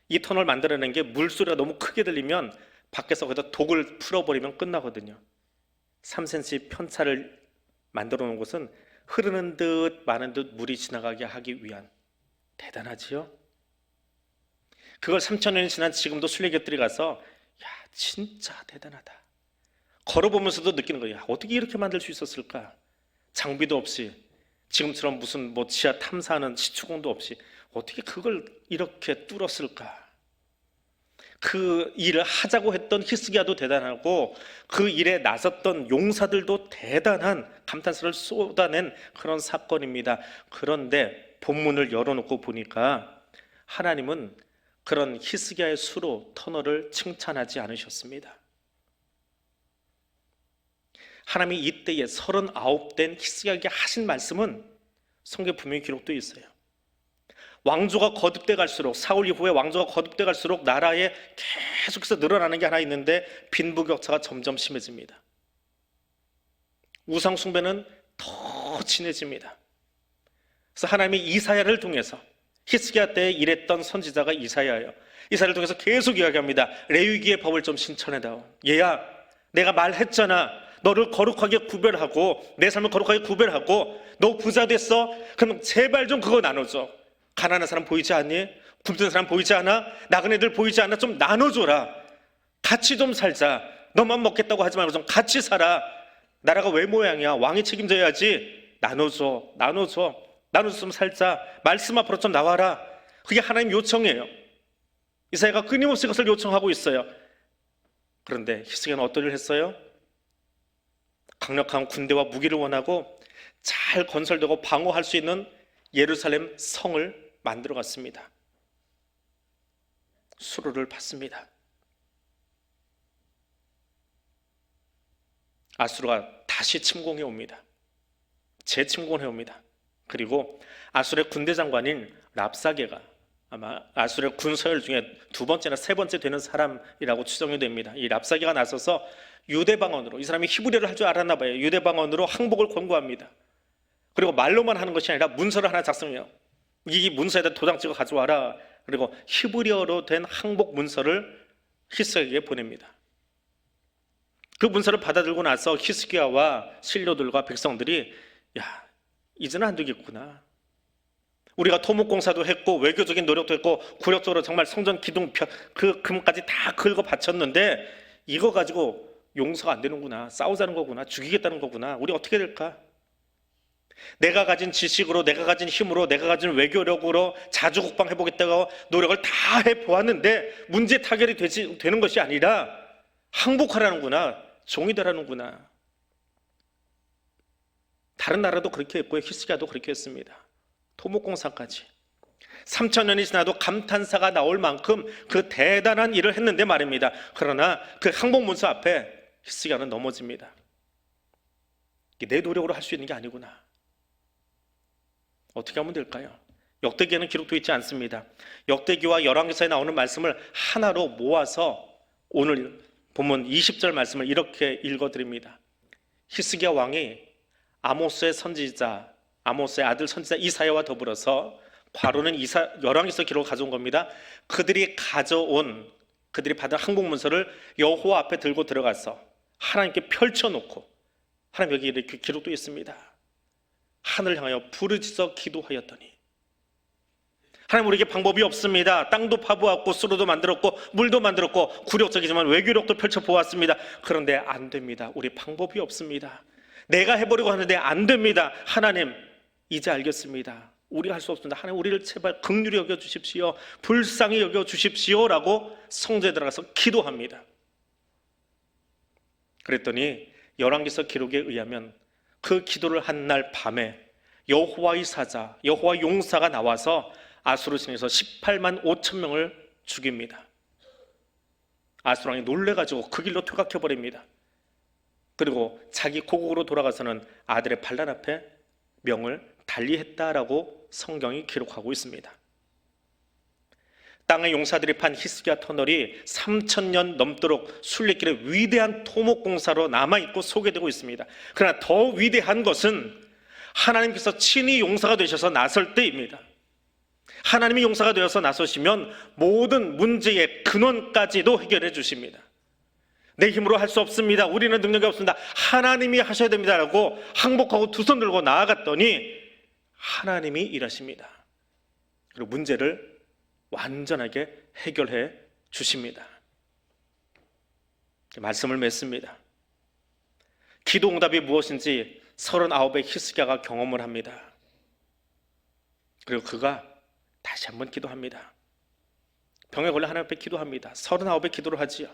Speaker 1: 이 터널 만들어낸 게 물소리가 너무 크게 들리면 밖에서 거기다 독을 풀어버리면 끝나거든요. 3cm 편차를 만들어 놓은 곳은 흐르는 듯 마는 듯 물이 지나가게 하기 위한. 대단하지요? 그걸 3000년이 지난 지금도 순례객들이 가서 야, 진짜 대단하다. 걸어보면서도 느끼는 거예요. 어떻게 이렇게 만들 수 있었을까? 장비도 없이, 지금처럼 무슨 뭐 지하 탐사하는 시추공도 없이 어떻게 그걸 이렇게 뚫었을까? 그 일을 하자고 했던 히스기야도 대단하고 그 일에 나섰던 용사들도 대단한 감탄사를 쏟아낸 그런 사건입니다. 그런데 본문을 열어놓고 보니까 하나님은 그런 히스기야의 수로 터널을 칭찬하지 않으셨습니다. 하나님이 이때에 39된 히스기야에게 하신 말씀은 성경에 분명히 기록되어 있어요. 왕조가 거듭돼 갈수록, 사울 이후에 왕조가 거듭돼 갈수록 나라에 계속해서 늘어나는 게 하나 있는데 빈부격차가 점점 심해집니다. 우상 숭배는 더 진해집니다. 그래서 하나님이 이사야를 통해서, 히스기야 때에 일했던 선지자가 이사야예요. 이사야를 통해서 계속 이야기합니다. 레위기의 법을 좀 신천해다오. 얘야, 내가 말했잖아. 너를 거룩하게 구별하고 내 삶을 거룩하게 구별하고 너 부자 됐어? 그럼 제발 좀 그거 나눠줘. 가난한 사람 보이지 않니? 굶는 사람 보이지 않아? 나그네들 보이지 않아? 좀 나눠줘라. 같이 좀 살자. 너만 먹겠다고 하지 말고 좀 같이 살아. 나라가 왜 모양이야? 왕이 책임져야지. 나눠줘. 나눠서 좀 살자. 말씀 앞으로 좀 나와라. 그게 하나님 요청이에요. 이사야가 끊임없이 그것을 요청하고 있어요. 그런데 히스기야는 어떤 일을 했어요? 강력한 군대와 무기를 원하고 잘 건설되고 방어할 수 있는 예루살렘 성을 만들어 갔습니다. 수로를 받습니다. 아수르가 다시 침공해 옵니다. 재침공해 옵니다. 그리고 아수르의 군대 장관인 랍사게가 아마 아수르의 군서열 중에 두 번째나 세 번째 되는 사람이라고 추정이 됩니다. 이 랍사게가 나서서 유대방언으로, 이 사람이 히브리어를 할 줄 알았나 봐요. 유대방언으로 항복을 권고합니다. 그리고 말로만 하는 것이 아니라 문서를 하나 작성해요. 이 문서에다 도장 찍어 가져와라. 그리고 히브리어로 된 항복 문서를 히스기야에게 보냅니다. 그 문서를 받아들고 나서 히스기야와 신료들과 백성들이 야, 이제는 안 되겠구나. 우리가 토목공사도 했고 외교적인 노력도 했고 구력적으로 정말 성전 기둥 그 금까지 다 긁어 바쳤는데 이거 가지고 용서가 안 되는구나. 싸우자는 거구나. 죽이겠다는 거구나. 우리 어떻게 될까? 내가 가진 지식으로, 내가 가진 힘으로, 내가 가진 외교력으로 자주국방 해보겠다고 노력을 다 해보았는데 문제 타결이 되는 것이 아니라 항복하라는구나. 종이 되라는구나. 다른 나라도 그렇게 했고요. 히스기야도 그렇게 했습니다. 토목공사까지 3000년이 지나도 감탄사가 나올 만큼 그 대단한 일을 했는데 말입니다. 그러나 그 항복문서 앞에 히스기야는 넘어집니다. 이게 내 노력으로 할 수 있는 게 아니구나. 어떻게 하면 될까요? 역대기에는 기록되어 있지 않습니다. 역대기와 열왕기서에 나오는 말씀을 하나로 모아서 오늘 본문 20절 말씀을 이렇게 읽어드립니다. 히스기야 왕이 아모스의 선지자, 아모스의 아들 선지자 이사야와 더불어서, 과로는 열왕기서 기록을 가져온 겁니다. 그들이 받은 항복문서를 여호와 앞에 들고 들어가서 하나님께 펼쳐놓고, 하나님 여기 이렇게 기록되어 있습니다. 하늘 향하여 부르짖어 기도하였더니, 하나님 우리에게 방법이 없습니다. 땅도 파보았고 수로도 만들었고 물도 만들었고 구력적이지만 외교력도 펼쳐보았습니다. 그런데 안 됩니다. 우리 방법이 없습니다. 내가 해보려고 하는데 안 됩니다. 하나님 이제 알겠습니다. 우리가 할 수 없습니다. 하나님 우리를 제발 긍휼히 여겨주십시오. 불쌍히 여겨주십시오 라고 성전에 들어가서 기도합니다. 그랬더니 열왕기서 기록에 의하면 그 기도를 한 날 밤에 여호와의 사자, 여호와 용사가 나와서 아수르 진에서 18만 5천 명을 죽입니다. 아수르 왕이 놀래가지고 그 길로 퇴각해버립니다. 그리고 자기 고국으로 돌아가서는 아들의 반란 앞에 명을 달리했다라고 성경이 기록하고 있습니다. 땅의 용사들이 판 히스기야 터널이 3000년 넘도록 순례길의 위대한 토목공사로 남아있고 소개되고 있습니다. 그러나 더 위대한 것은 하나님께서 친히 용사가 되셔서 나설 때입니다. 하나님이 용사가 되어서 나서시면 모든 문제의 근원까지도 해결해 주십니다. 내 힘으로 할 수 없습니다. 우리는 능력이 없습니다. 하나님이 하셔야 됩니다 라고 항복하고 두 손 들고 나아갔더니 하나님이 일하십니다. 그리고 문제를 완전하게 해결해 주십니다. 말씀을 맺습니다. 기도 응답이 무엇인지 39의 히스기야가 경험을 합니다. 그리고 그가 다시 한번 기도합니다. 병에 걸려 하나님 앞에 기도합니다. 39의 기도를 하지요.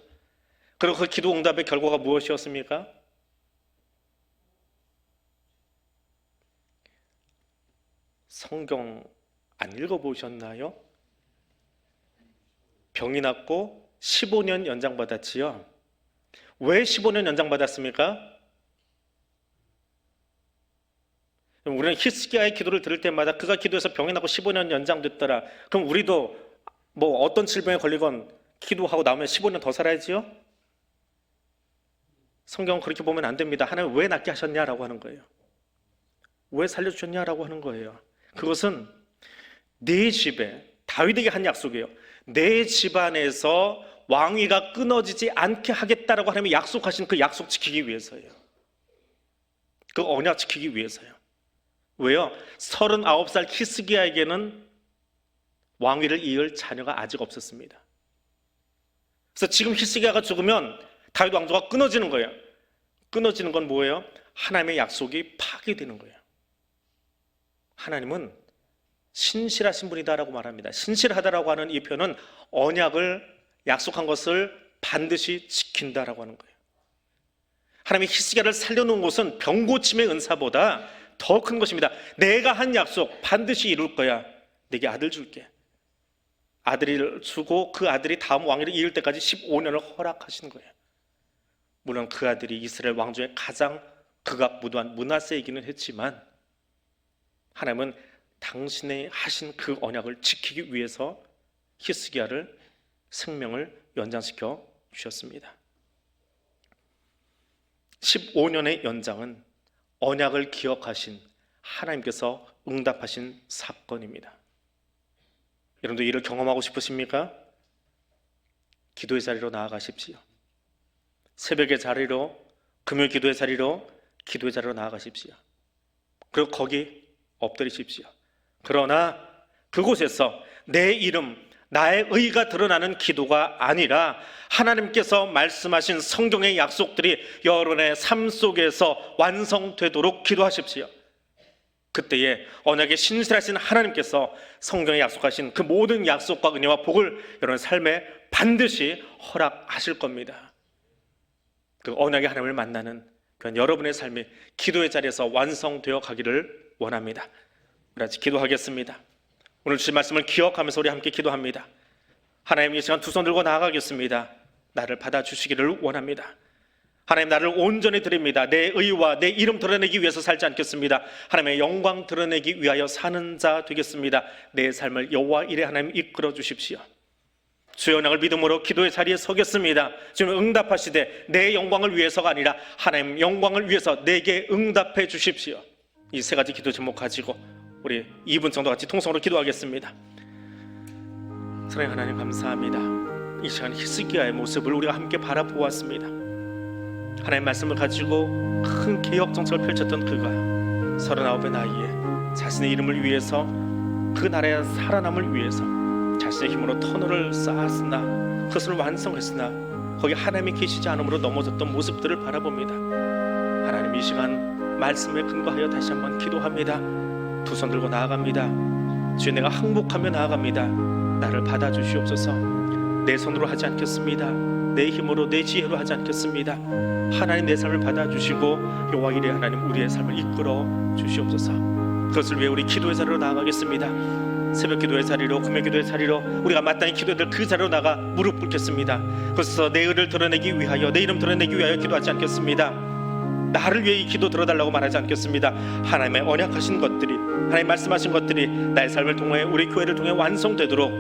Speaker 1: 그리고 그 기도 응답의 결과가 무엇이었습니까? 성경 안 읽어보셨나요? 병이 낫고 15년 연장받았지요. 왜 15년 연장받았습니까? 우리는 히스기야의 기도를 들을 때마다 그가 기도해서 병이 나고 15년 연장됐더라. 그럼 우리도 뭐 어떤 질병에 걸리건 기도하고 나오면 15년 더 살아야지요? 성경은 그렇게 보면 안 됩니다. 하나님 왜 낫게 하셨냐라고 하는 거예요. 왜 살려주셨냐라고 하는 거예요. 그것은 네 집에, 다윗에게 한 약속이에요. 내 집안에서 왕위가 끊어지지 않게 하겠다라고 하나님이 약속하신 그 약속 지키기 위해서예요. 그 언약 지키기 위해서요. 왜요? 39살 히스기야에게는 왕위를 이을 자녀가 아직 없었습니다. 그래서 지금 히스기야가 죽으면 다윗 왕조가 끊어지는 거예요. 끊어지는 건 뭐예요? 하나님의 약속이 파괴되는 거예요. 하나님은 신실하신 분이다라고 말합니다. 신실하다라고 하는 이 표현은 언약을 약속한 것을 반드시 지킨다라고 하는 거예요. 하나님이 히스기야를 살려놓은 것은 병고침의 은사보다 더 큰 것입니다. 내가 한 약속 반드시 이룰 거야. 내게 아들 줄게. 아들을 주고 그 아들이 다음 왕위를 이을 때까지 15년을 허락하신 거예요. 물론 그 아들이 이스라엘 왕 중에 가장 극악무도한 므낫세이기는 했지만 하나님은 당신의 하신 그 언약을 지키기 위해서 히스기야를 생명을 연장시켜 주셨습니다. 15년의 연장은 언약을 기억하신 하나님께서 응답하신 사건입니다. 여러분도 이를 경험하고 싶으십니까? 기도의 자리로 나아가십시오. 새벽의 자리로, 금요일 기도의 자리로, 기도의 자리로 나아가십시오. 그리고 거기 엎드리십시오. 그러나 그곳에서 내 이름, 나의 의가 드러나는 기도가 아니라 하나님께서 말씀하신 성경의 약속들이 여러분의 삶 속에서 완성되도록 기도하십시오. 그때에 언약의 신실하신 하나님께서 성경에 약속하신 그 모든 약속과 은혜와 복을 여러분 삶에 반드시 허락하실 겁니다. 그 언약의 하나님을 만나는 그런 여러분의 삶이 기도의 자리에서 완성되어 가기를 원합니다. 우리 같이 기도하겠습니다. 오늘 주신 말씀을 기억하면서 우리 함께 기도합니다. 하나님, 이 시간 두 손 들고 나아가겠습니다. 나를 받아주시기를 원합니다. 하나님, 나를 온전히 드립니다. 내 의와 내 이름 드러내기 위해서 살지 않겠습니다. 하나님의 영광 드러내기 위하여 사는 자 되겠습니다. 내 삶을 여호와 이레 하나님 이끌어 주십시오. 주의 언약을 믿음으로 기도의 자리에 서겠습니다. 주님 응답하시되 내 영광을 위해서가 아니라 하나님 영광을 위해서 내게 응답해 주십시오. 이 세 가지 기도 제목 가지고 우리 2분 정도 같이 통성으로 기도하겠습니다. 사랑의 하나님, 감사합니다. 이 시간 히스기야의 모습을 우리가 함께 바라보았습니다. 하나님의 말씀을 가지고 큰 개혁 정책을 펼쳤던 그가 39의 나이에 자신의 이름을 위해서, 그 나라의 살아남을 위해서 자신의 힘으로 터널을 쌓았으나 그것을 완성했으나 거기 하나님이 계시지 않음으로 넘어졌던 모습들을 바라봅니다. 하나님, 이 시간 말씀에 근거하여 다시 한번 기도합니다. 두 손 들고 나아갑니다. 주여, 내가 항복하며 나아갑니다. 나를 받아주시옵소서. 내 손으로 하지 않겠습니다. 내 힘으로, 내 지혜로 하지 않겠습니다. 하나님, 내 삶을 받아주시고 여호와 이레 하나님 우리의 삶을 이끌어 주시옵소서. 그것을 위해 우리 기도의 자리로 나아가겠습니다. 새벽 기도의 자리로, 금요 기도의 자리로, 우리가 마땅히 기도해야 될 그 자리로 나가 무릎 꿇겠습니다. 그래서 내 의를 드러내기 위하여, 내 이름 드러내기 위하여 기도하지 않겠습니다. 나를 위해 이 기도 들어달라고 말하지 않겠습니다. 하나님의 언약하신 것들이, 하나님 말씀하신 것들이 나의 삶을 통해, 우리 교회를 통해 완성되도록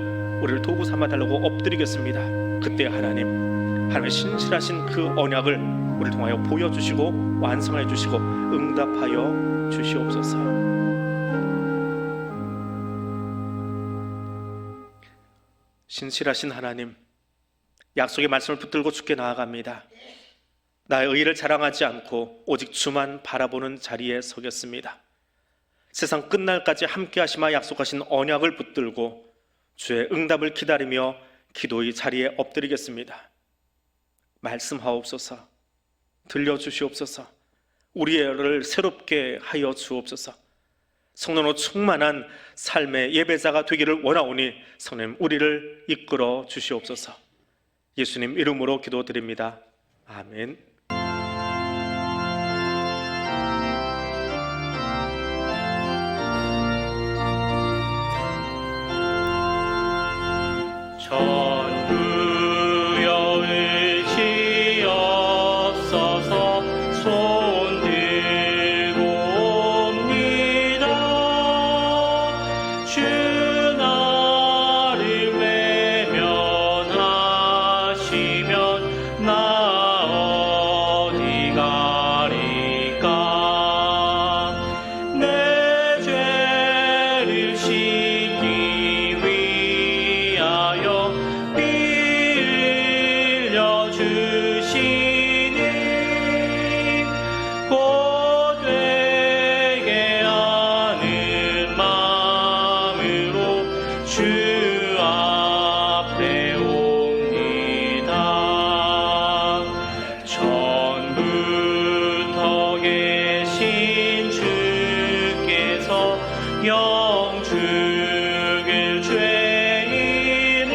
Speaker 1: 우리를 도구 삼아달라고 엎드리겠습니다. 그때 하나님의 신실하신 그 언약을 우리를 통하여 보여주시고 완성해 주시고 응답하여 주시옵소서. 신실하신 하나님, 약속의 말씀을 붙들고 주께 나아갑니다. 나의 의를 자랑하지 않고 오직 주만 바라보는 자리에 서겠습니다. 세상 끝날까지 함께 하시마 약속하신 언약을 붙들고 주의 응답을 기다리며 기도의 자리에 엎드리겠습니다. 말씀하옵소서. 들려주시옵소서. 우리를 새롭게 하여 주옵소서. 성령으로 충만한 삶의 예배자가 되기를 원하오니 성령 우리를 이끌어 주시옵소서. 예수님 이름으로 기도드립니다. 아멘.
Speaker 2: 전부여의 지었어서 손 들고 옵니다. 주 나를 외면하시면 나 어디 가리까. 내 죄를 씻기 위하여 피 흘려 주시니 곧 되게 하는 마음으로 주 앞에 옵니다. 전부터 계신 주께서 영 죽을 죄인을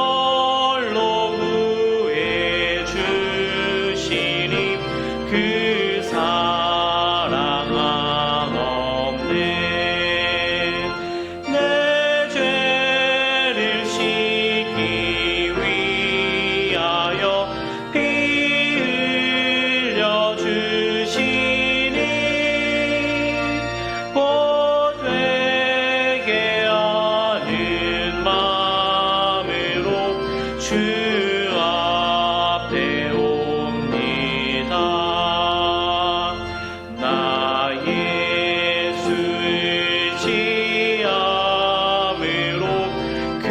Speaker 2: 보혈로 구해 주시니 그 사랑 한없네. 내 죄를 씻기 위하여 피 흘려 주시니 곧 되게 하는 마음으로 주 앞에 옵니다. 나 예수를 지함으로 큰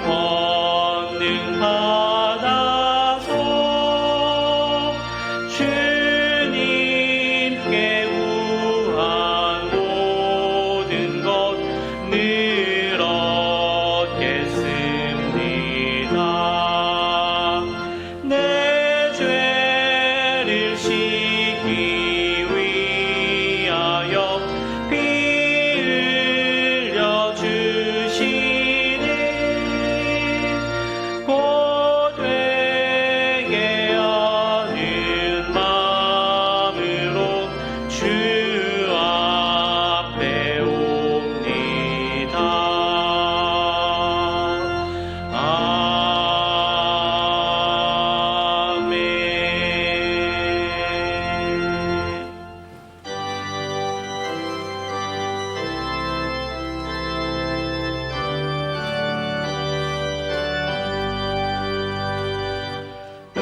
Speaker 2: 권능 받아서 주님께 구한 모든 것 늘 얻겠습니다. 내 죄를 씻기 위하여 피 흘려 주시니 곧 되게 하는 마음으로 주 앞에 옵니다. 아멘.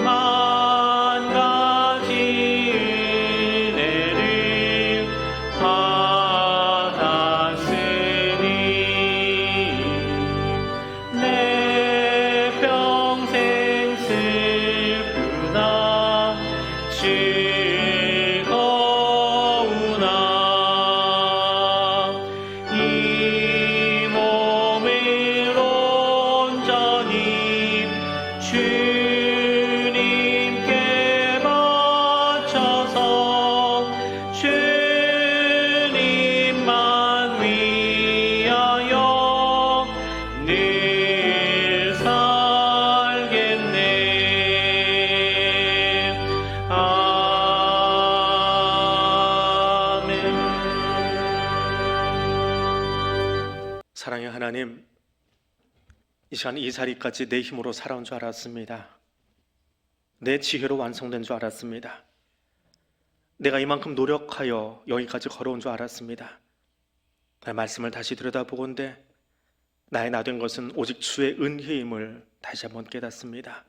Speaker 2: 만 가지 은혜를 받았으니 내 평생 슬프나 즐거우나 이 몸을 온전히 주님께 바쳐서 주님만 위하여 늘 살겠네. 아멘.
Speaker 1: 사랑의 하나님, 이 시간 이 자리까지 내 힘으로 살아온 줄 알았습니다. 내 지혜로 완성된 줄 알았습니다. 내가 이만큼 노력하여 여기까지 걸어온 줄 알았습니다. 나의 말씀을 다시 들여다보건대 나의 나 된 것은 오직 주의 은혜임을 다시 한번 깨닫습니다.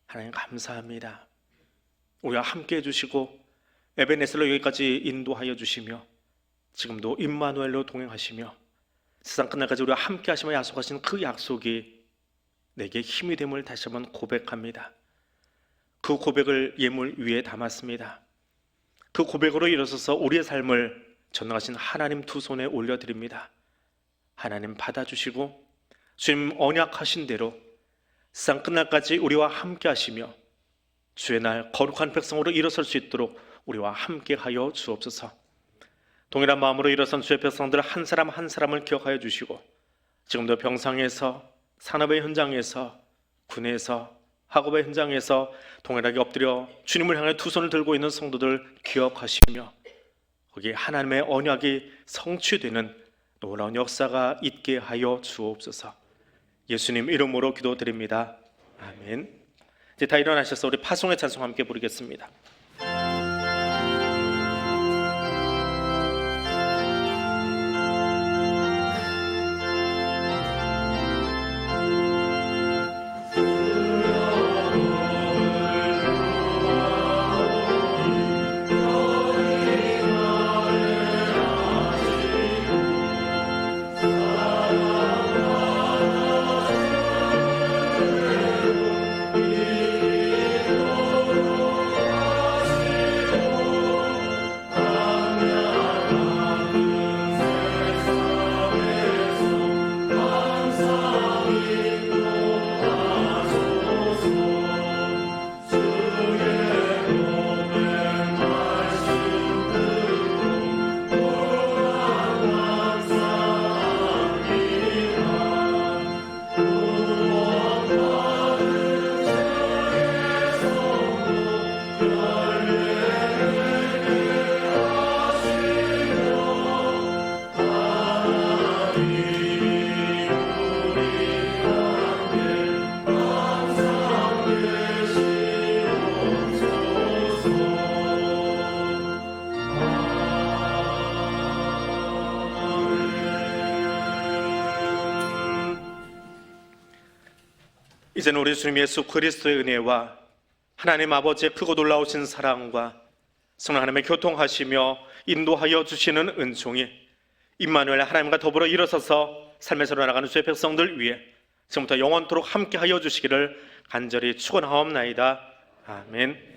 Speaker 1: 하나님 감사합니다. 우리와 함께 해주시고 에베네셀로 여기까지 인도하여 주시며 지금도 임마누엘로 동행하시며 세상 끝날까지 우리와 함께 하시며 약속하신 그 약속이 내게 힘이 됨을 다시 한번 고백합니다. 그 고백을 예물 위에 담았습니다. 그 고백으로 일어서서 우리의 삶을 전능하신 하나님 두 손에 올려드립니다. 하나님 받아주시고 주님 언약하신 대로 세상 끝날까지 우리와 함께 하시며 주의 날 거룩한 백성으로 일어설 수 있도록 우리와 함께 하여 주옵소서. 동일한 마음으로 일어선 주의 백성들 한 사람 한 사람을 기억하여 주시고 지금도 병상에서, 산업의 현장에서, 군에서, 학업의 현장에서 동일하게 엎드려 주님을 향해 두 손을 들고 있는 성도들 기억하시며 거기에 하나님의 언약이 성취되는 놀라운 역사가 있게 하여 주옵소서. 예수님 이름으로 기도드립니다. 아멘. 이제 다 일어나셔서 우리 파송의 찬송 함께 부르겠습니다. 이제는 우리 주님 예수 그리스도의 은혜와 하나님 아버지의 크고 놀라우신 사랑과 성령 하나님의 교통하시며 인도하여 주시는 은총이 임마누엘 하나님과 더불어 일어서서 삶에서 나아가는 주의 백성들 위해 지금부터 영원토록 함께하여 주시기를 간절히 축원하옵나이다. 아멘.